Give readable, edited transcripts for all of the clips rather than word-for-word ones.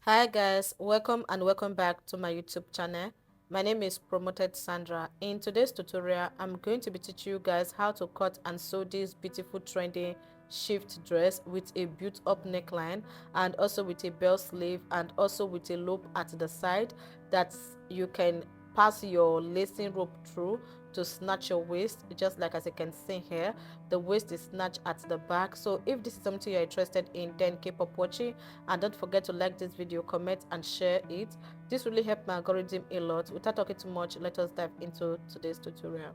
Hi guys, welcome back to my YouTube channel. My name is Promoted Sandra. In today's tutorial, I'm going to be teaching you guys how to cut and sew this beautiful trendy shift dress with a built up neckline and also with a bell sleeve and also with a loop at the side that you can pass your lacing rope through to snatch your waist, just like as you can see here. The waist is snatched at the back. So if this is something you're interested in, then keep up watching and don't forget to like this video, comment and share it. This really helped my algorithm a lot. Without talking too much, let us dive into today's tutorial.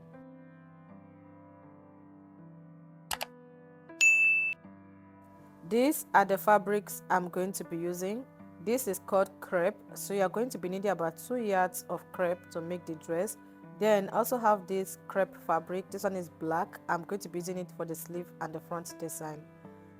These are the fabrics I'm going to be using. This is called crepe, so you're going to be needing about 2 yards of crepe to make the dress. Then also have this crepe fabric. This one is black. I'm going to be using it for the sleeve and the front design.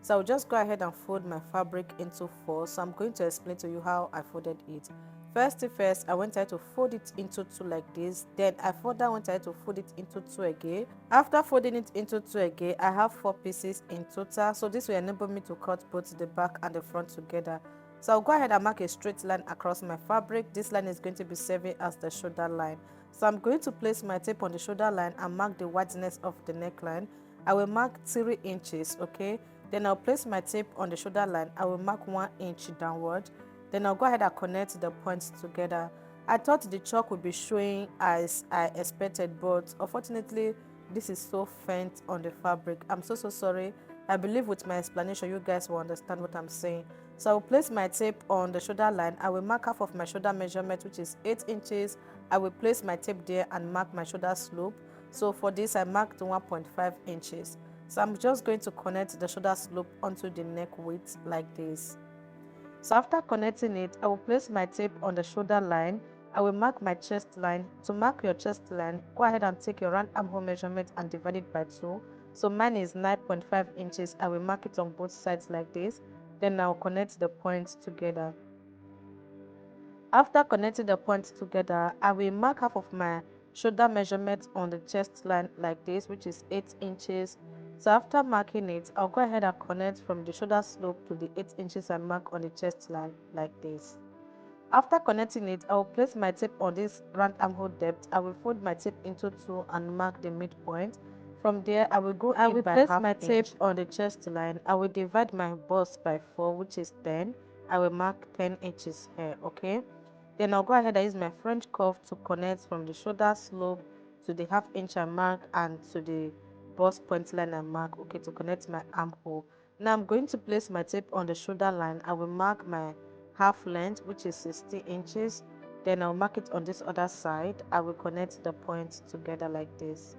So I'll just go ahead and fold my fabric into 4. So I'm going to explain to you how I folded it. First, I went ahead to fold it into 2 like this. Then I further went ahead to fold it into 2 again. After folding it into 2 again, I have 4 pieces in total. So this will enable me to cut both the back and the front together. So I'll go ahead and mark a straight line across my fabric. This line is going to be serving as the shoulder line. So I'm going to place my tape on the shoulder line and mark the wideness of the neckline. I will mark 3 inches, okay? Then I'll place my tape on the shoulder line. I will mark 1 inch downward. Then I'll go ahead and connect the points together. I thought the chalk would be showing as I expected, but unfortunately this is so faint on the fabric. I'm so sorry. I believe with my explanation you guys will understand what I'm saying. So I will place my tape on the shoulder line. I will mark half of my shoulder measurement, which is 8 inches. I will place my tape there and mark my shoulder slope. So for this I marked 1.5 inches. So I'm just going to connect the shoulder slope onto the neck width like this. So after connecting it, I will place my tape on the shoulder line. I will mark my chest line. To mark your chest line, go ahead and take your round armhole measurement and divide it by 2. So mine is 9.5 inches. I will mark it on both sides like this. Then I'll connect the points together. After connecting the points together, I will mark half of my shoulder measurement on the chest line like this, which is 8 inches. So after marking it, I'll go ahead and connect from the shoulder slope to the 8 inches I mark on the chest line like this. After connecting it, I will place my tape on this round armhole depth. I will fold my tape into 2 and mark the midpoint. From there, I will go in by half my tape on the chest line. I will divide my bust by 4, which is 10. I will mark 10 inches here, okay? Then I'll go ahead and use my French curve to connect from the shoulder slope to the half inch I mark and to the bust point line I mark, okay, to connect my armhole. Now I'm going to place my tape on the shoulder line. I will mark my half length, which is 60 inches. Then I'll mark it on this other side. I will connect the points together like this.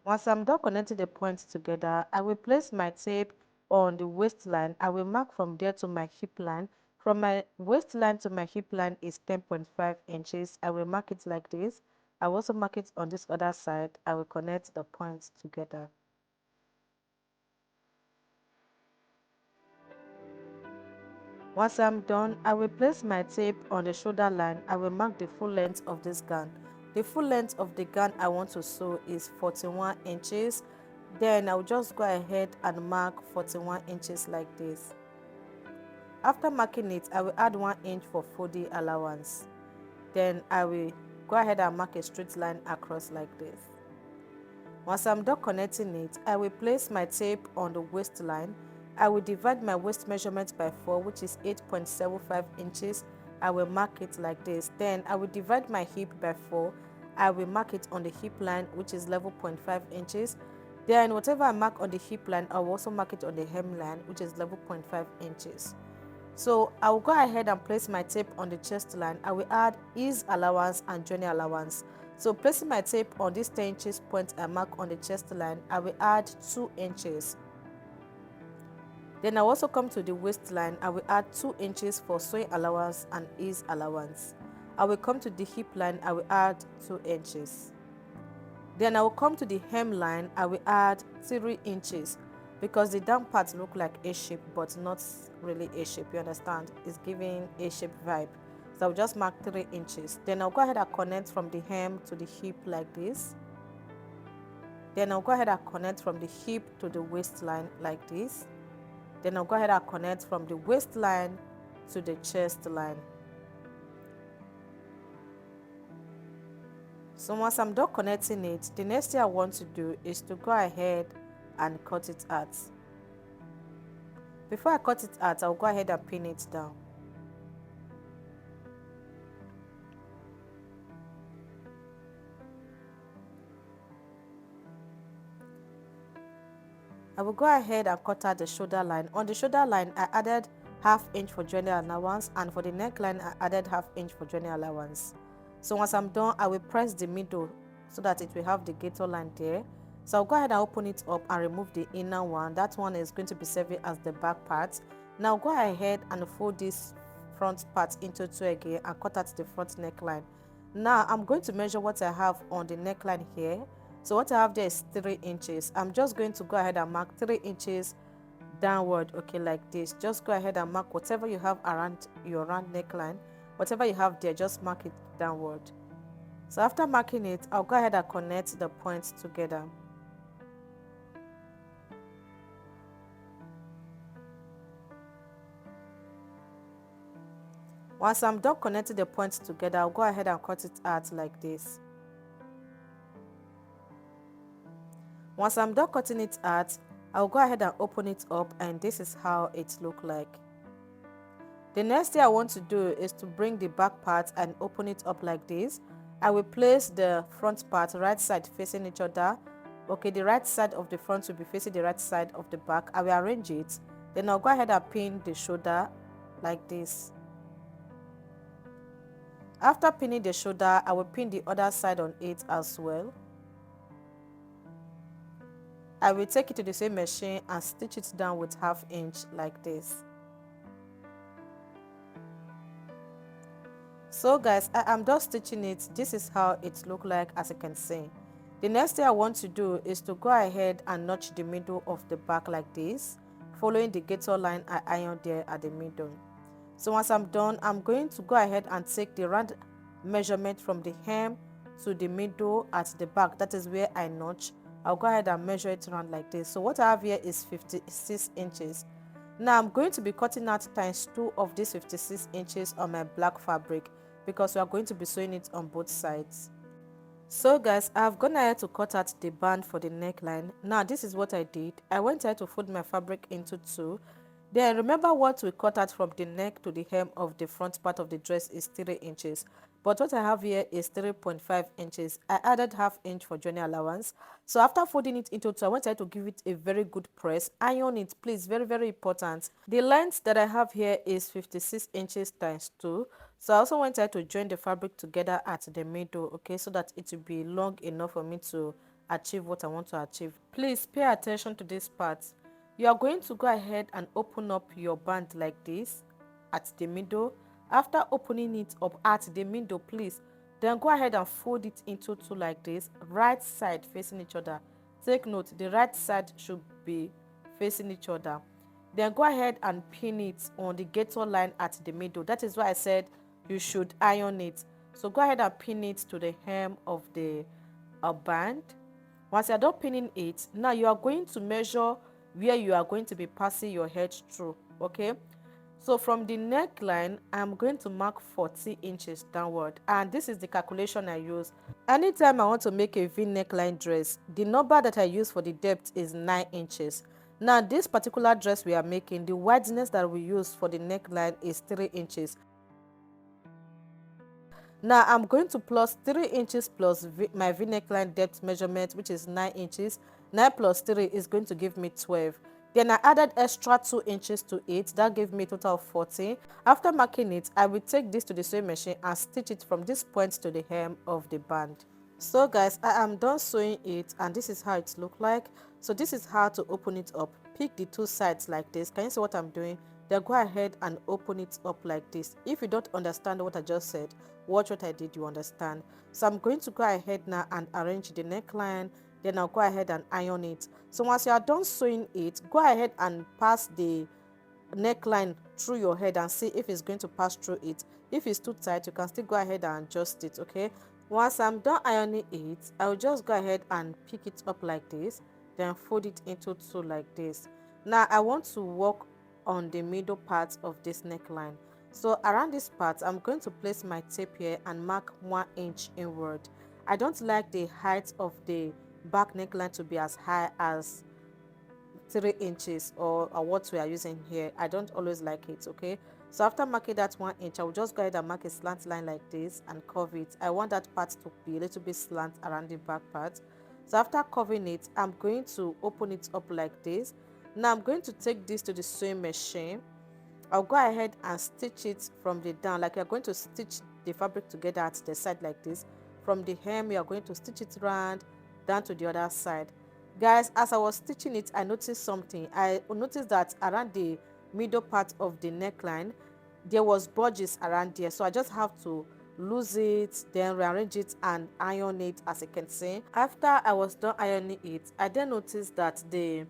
Once I'm done connecting the points together, I will place my tape on the waistline. I will mark from there to my hip line. From my waistline to my hip line is 10.5 inches. I will mark it like this. I will also mark it on this other side. I will connect the points together. Once I'm done, I will place my tape on the shoulder line. I will mark the full length of this gown. The full length of the gown I want to sew is 41 inches. Then I'll just go ahead and mark 41 inches like this. After marking it, I will add 1 inch for folding allowance. Then I will go ahead and mark a straight line across like this. Once I'm done connecting it, I will place my tape on the waistline. I will divide my waist measurement by 4, which is 8.75 inches. I will mark it like this. Then I will divide my hip by 4. I will mark it on the hip line, which is 11.5 inches. Then whatever I mark on the hip line, I will also mark it on the hem line, which is 11.5 inches. So I will go ahead and place my tape on the chest line. I will add ease allowance and journey allowance. So placing my tape on this 10 inches point I mark on the chest line, I will add 2 inches. Then I will also come to the waistline. I will add 2 inches for sewing allowance and ease allowance. I will come to the hip line. I will add 2 inches. Then I will come to the hem line. I will add 3 inches because the down part look like a shape but not really a shape, you understand? It's giving a shape vibe. So I'll just mark 3 inches. Then I'll go ahead and connect from the hem to the hip like this. Then I'll go ahead and connect from the hip to the waistline like this. Then I'll go ahead and connect from the waistline to the chest line. So once I'm done connecting it, the next thing I want to do is to go ahead and cut it out. Before I cut it out, I'll go ahead and pin it down. I will go ahead and cut out the shoulder line. On the shoulder line, I added ½ inch for joining allowance, and for the neckline, I added ½ inch for joining allowance. So once I'm done, I will press the middle so that it will have the gator line there. So I'll go ahead and open it up and remove the inner one. That one is going to be serving as the back part. Now go ahead and fold this front part into two again and cut out the front neckline. Now I'm going to measure what I have on the neckline here. So what I have there is 3 inches. I'm just going to go ahead and mark 3 inches downward, okay, like this. Just go ahead and mark whatever you have around your round neckline. Whatever you have there, just mark it downward. So after marking it, I'll go ahead and connect the points together. Once I'm done connecting the points together, I'll go ahead and cut it out like this. Once I'm done cutting it out, I'll go ahead and open it up, and this is how it looks like. The next thing I want to do is to bring the back part and open it up like this. I will place the front part right side facing each other. Okay, the right side of the front will be facing the right side of the back. I will arrange it. Then I'll go ahead and pin the shoulder like this. After pinning the shoulder, I will pin the other side on it as well. I will take it to the same machine and stitch it down with ½ inch like this. So guys, I am done stitching it. This is how it looks like, as you can see. The next thing I want to do is to go ahead and notch the middle of the back like this, following the gator line I ironed there at the middle. So once I'm done, I'm going to go ahead and take the round measurement from the hem to the middle at the back. That is where I notch. I'll go ahead and measure it around like this. So what I have here is 56 inches. Now I'm going to be cutting out ×2 of this 56 inches on my black fabric, because we are going to be sewing it on both sides. So guys, I've gone ahead to cut out the band for the neckline. Now this is what I did. I went ahead to fold my fabric into 2. Then remember, what we cut out from the neck to the hem of the front part of the dress is 3 inches. But what I have here is 3.5 inches. I added ½ inch for joining allowance. So after folding it into 2, I wanted to give it a very good press. Iron it, please, very, very important. The length that I have here is 56 inches ×2. So I also wanted to join the fabric together at the middle, okay, so that it will be long enough for me to achieve what I want to achieve. Please pay attention to this part. You are going to go ahead and open up your band like this at the middle. After opening it up at the middle, please, then go ahead and fold it into 2 like this, right side facing each other. Take note, the right side should be facing each other. Then go ahead and pin it on the gator line at the middle. That is why I said you should iron it. So go ahead and pin it to the hem of the band. Once you're done pinning it, now you are going to measure where you are going to be passing your head through, okay? So from the neckline, I'm going to mark 40 inches downward, and this is the calculation I use. Anytime I want to make a V neckline dress, the number that I use for the depth is 9 inches. Now this particular dress we are making, the wideness that we use for the neckline is 3 inches. Now I'm going to plus 3 inches plus my V neckline depth measurement, which is 9 inches. 9 plus 3 is going to give me 12. Then I added extra 2 inches to it. That gave me a total of 14. After marking it, I will take this to the sewing machine and stitch it from this point to the hem of the band. So guys, I am done sewing it, and this is how it looks like. So this is how to open it up. Pick the 2 sides like this. Can you see what I'm doing? Then go ahead and open it up like this. If you don't understand what I just said, watch what I did, you understand. So I'm going to go ahead now and arrange the neckline. Then I'll go ahead and iron it. So once you are done sewing it, go ahead and pass the neckline through your head and see if it's going to pass through it. If it's too tight, you can still go ahead and adjust it, okay? Once I'm done ironing it, I will just go ahead and pick it up like this, then fold it into 2 like this. Now I want to work on the middle part of this neckline. So around this part, I'm going to place my tape here and mark 1 inch inward. I don't like the height of the back neckline to be as high as 3 inches or what we are using here. I don't always like it. Okay, so after marking that 1 inch, I will just go ahead and mark a slant line like this and curve it. I want that part to be a little bit slant around the back part. So after curving it, I'm going to open it up like this. Now I'm going to take this to the sewing machine. I'll go ahead and stitch it from the down, like you're going to stitch the fabric together at the side like this. From the hem, you're going to stitch it round down to the other side. Guys, as I was stitching it, I noticed something. I noticed that around the middle part of the neckline, there was budges around there. So I just have to lose it, then rearrange it and iron it, as you can see. After I was done ironing it, I then noticed that the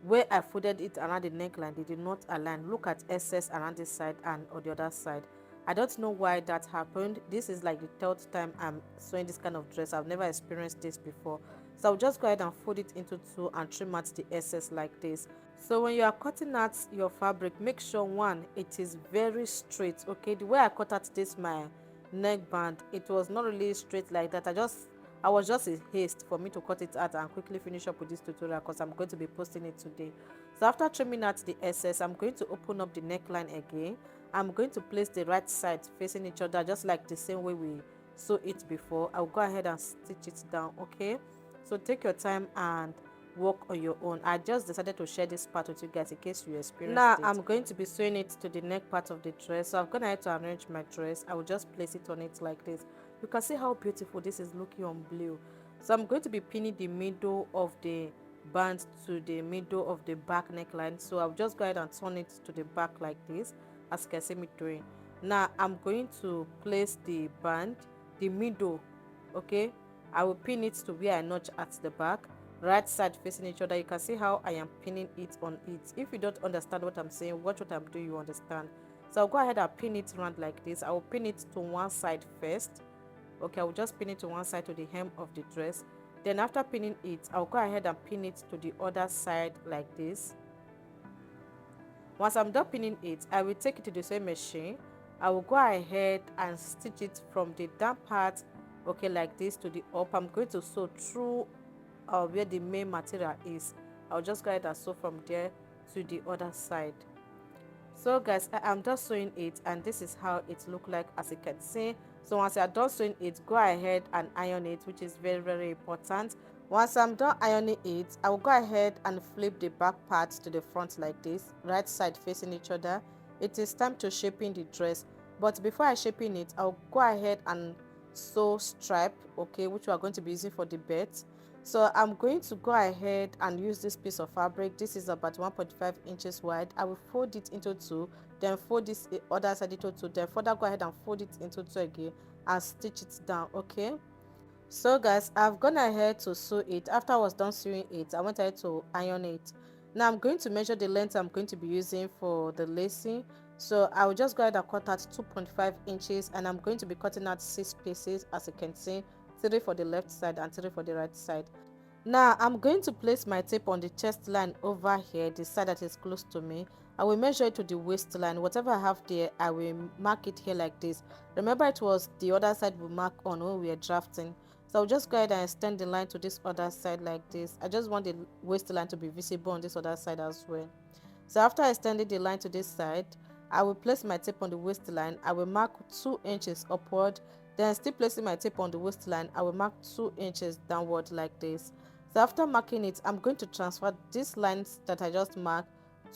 where I folded it around the neckline, they did not align. Look at excess around this side and on the other side. I don't know why that happened. This is like the third time I'm sewing this kind of dress. I've never experienced this before. So I'll just go ahead and fold it into two and trim out the excess like this. So when you are cutting out your fabric, make sure one, it is very straight. Okay, the way I cut out this my neckband, it was not really straight like that. I was just in haste for me to cut it out and quickly finish up with this tutorial because I'm going to be posting it today. So after trimming out the excess, I'm going to open up the neckline again. I'm going to place the right side facing each other just like the same way we sew it before. I'll go ahead and stitch it down. Okay, so take your time and work on your own. I just decided to share this part with you guys in case you experienced it. Now I'm going to be sewing it to the neck part of the dress. So I'm going to have to arrange my dress. I will just place it on it like this. You can see how beautiful this is looking on blue. So I'm going to be pinning the middle of the band to the middle of the back neckline. So I'll just go ahead and turn it to the back like this, as you can see me doing. Now I'm going to place the band, the middle. Okay, I will pin it to where I notch at the back, right side facing each other. You can see how I am pinning it on it. If you don't understand what I'm saying, watch what I'm doing, you understand. So I'll go ahead and pin it around like this. I will pin it to one side first. Okay, I will just pin it to one side to the hem of the dress. Then after pinning it, I'll go ahead and pin it to the other side like this. Once I'm done pinning it, I will take it to the sewing machine. I will go ahead and stitch it from the down part, okay, like this to the up. I'm going to sew through where the main material is. I'll just go ahead and sew from there to the other side. So guys, I'm just sewing it and this is how it look like, as you can see. So once you're done sewing it, go ahead and iron it, which is very important. Once I'm done ironing it, I will go ahead and flip the back part to the front like this, right side facing each other. It is time to shaping the dress, but before I shaping it, I'll go ahead and sew stripe, okay, which we are going to be using for the belt. So I'm going to go ahead and use this piece of fabric. This is about 1.5 inches wide. I will fold it into two, then fold this other side into two, then further go ahead and fold it into two again and stitch it down. Okay, so guys, I've gone ahead to sew it. After I was done sewing it, I went ahead to iron it. Now I'm going to measure the length I'm going to be using for the lacing. So I will just go ahead and cut out 2.5 inches and I'm going to be cutting out 6 pieces, as you can see, 3 for the left side and 3 for the right side. Now I'm going to place my tape on the chest line over here, the side that is close to me. I will measure it to the waistline. Whatever I have there, I will mark it here like this. Remember, it was the other side we mark on when we were drafting. So I'll just go ahead and extend the line to this other side like this. I just want the waistline to be visible on this other side as well. So after extending the line to this side, I will place my tape on the waistline. I will mark 2 inches upward. Then still placing my tape on the waistline, I will mark 2 inches downward like this. So after marking it, I'm going to transfer these lines that I just marked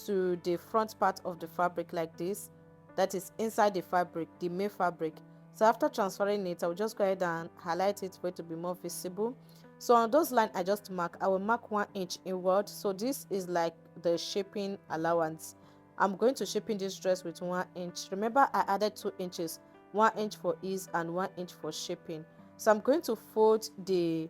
to the front part of the fabric like this. That is inside the fabric, the main fabric. So after transferring it, I will just go ahead and highlight it for it to be more visible. So on those lines I just mark, I will mark 1 inch inward. So this is like the shaping allowance. I'm going to shaping this dress with 1 inch. Remember, I added 2 inches, 1 inch for ease and 1 inch for shaping. So I'm going to fold the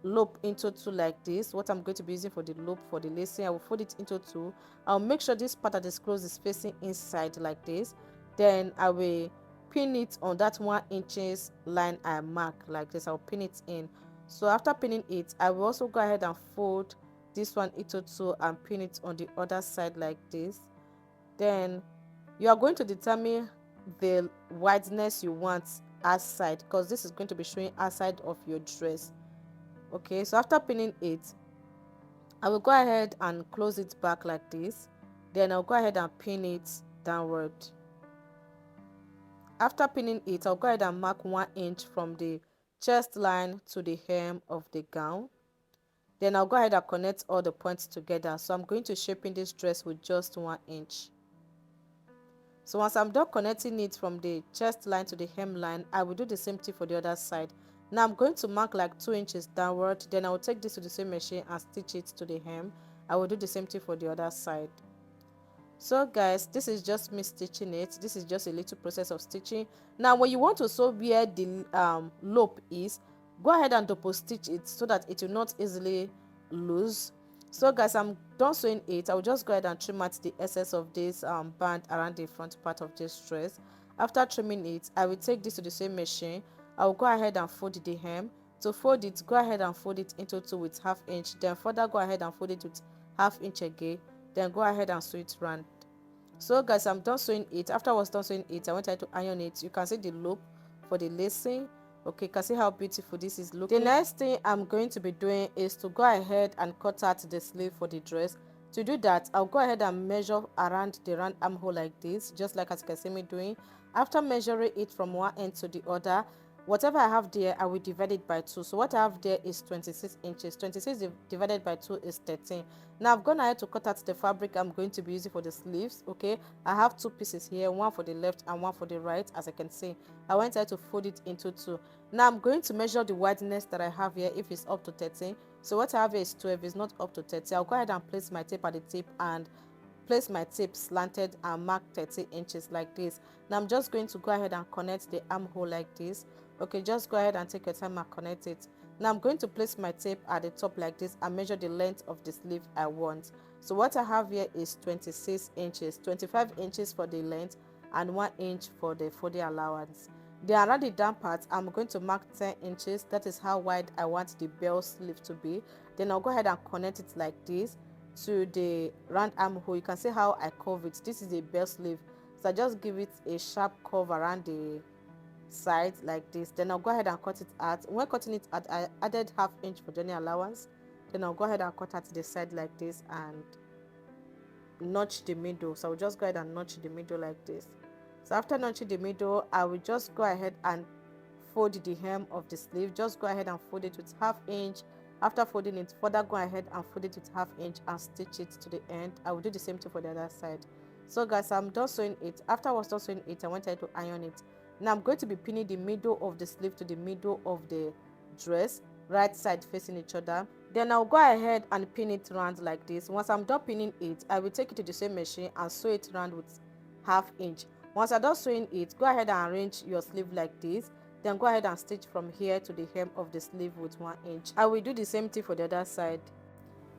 loop into two like this. What I'm going to be using for the loop for the lacing, I will fold it into two. I'll make sure this part that is closed is facing inside like this. Then I will pin it on that 1 inches line I mark like this. I'll pin it in. So after pinning it, I will also go ahead and fold this one into two and pin it on the other side like this. Then you are going to determine the wideness you want outside, because this is going to be showing outside of your dress. Okay, so after pinning it, I will go ahead and close it back like this. Then I'll go ahead and pin it downward. After pinning it, I'll go ahead and mark 1 inch from the chest line to the hem of the gown. Then I'll go ahead and connect all the points together. So I'm going to shaping this dress with just 1 inch. So once I'm done connecting it from the chest line to the hem line, I will do the same thing for the other side. Now I'm going to mark like 2 inches downward. Then I will take this to the same machine and stitch it to the hem. I will do the same thing for the other side. So guys, this is just me stitching it. This is just a little process of stitching. Now when you want to sew where the loop is, go ahead and double stitch it so that it will not easily lose. So guys, I'm done sewing it. I will just go ahead and trim out the excess of this band around the front part of this dress. After trimming it, I will take this to the same machine. I will go ahead and fold the hem. To fold it, go ahead and fold it into two with 1/2 inch. Then further go ahead and fold it with 1/2 inch again. Then go ahead and sew it round. So guys, I'm done sewing it. After I was done sewing it, I went ahead to iron it. You can see the loop for the lacing. Okay, you can see how beautiful this is looking. The next thing I'm going to be doing is to go ahead and cut out the sleeve for the dress. To do that, I'll go ahead and measure around the round armhole like this, just like as you can see me doing. After measuring it from one end to the other, whatever I have there, I will divide it by 2. So what I have there is 26 inches. 26 divided by 2 is 13. Now I've gone ahead to cut out the fabric I'm going to be using for the sleeves. Okay, I have 2 pieces here, one for the left and one for the right. As I can see, I went ahead to fold it into 2. Now I'm going to measure the wideness that I have here, if it's up to 13. So what I have here is 12, it's not up to 30. I'll go ahead and place my tape at the tip and place my tape slanted and mark 30 inches like this. Now I'm just going to go ahead and connect the armhole like this. Okay, just go ahead and take your time and connect it. Now I'm going to place my tape at the top like this and measure the length of the sleeve I want. So what I have here is 26 inches, 25 inches for the length and 1 inch for the folding allowance. Then around the down part, I'm going to mark 10 inches. That is how wide I want the bell sleeve to be. Then I'll go ahead and connect it like this to the round armhole. You can see how I curve it. This is a bell sleeve, so I just give it a sharp curve around the side like this. Then I'll go ahead and cut it out. When cutting it out, I added 1/2 inch for journey allowance. Then I'll go ahead and cut out the side like this and notch the middle. So I'll just go ahead and notch the middle like this. So after notching the middle, I will just go ahead and fold the hem of the sleeve. Just go ahead and fold it with 1/2 inch. After folding it, further go ahead and fold it with 1/2 inch and stitch it to the end. I will do the same thing for the other side. So guys, I'm done sewing it. After I was done sewing it, I went ahead to iron it. Now I'm going to be pinning the middle of the sleeve to the middle of the dress, right side facing each other. Then I'll go ahead and pin it round like this. Once I'm done pinning it, I will take it to the same machine and sew it round with 1/2 inch. Once I'm done sewing it, go ahead and arrange your sleeve like this. Then go ahead and stitch from here to the hem of the sleeve with 1 inch. I will do the same thing for the other side.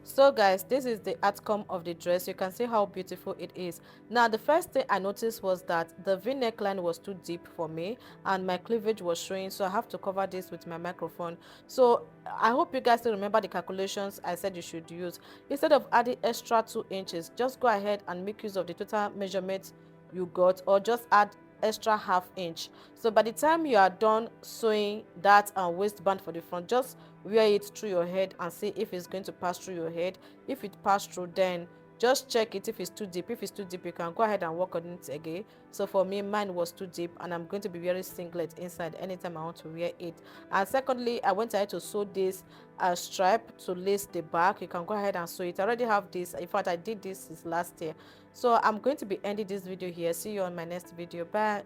So guys, this is the outcome of the dress. You can see how beautiful it is. Now the first thing I noticed was that the V neckline was too deep for me and my cleavage was showing, so I have to cover this with my microphone. So I hope you guys still remember the calculations I said you should use. Instead of adding extra 2 inches, just go ahead and make use of the total measurement you got, or just add extra 1/2 inch. So by the time you are done sewing that waistband for the front, just wear it through your head and see if it's going to pass through your head. If it passed through, then just check it if it's too deep. If it's too deep, you can go ahead and work on it again. So for me, mine was too deep and I'm going to be wearing singlet inside anytime I want to wear it. And secondly, I went ahead to sew this stripe to lace the back. You can go ahead and sew it. I already have this. In fact, I did this last year. So I'm going to be ending this video here. See you on my next video. Bye.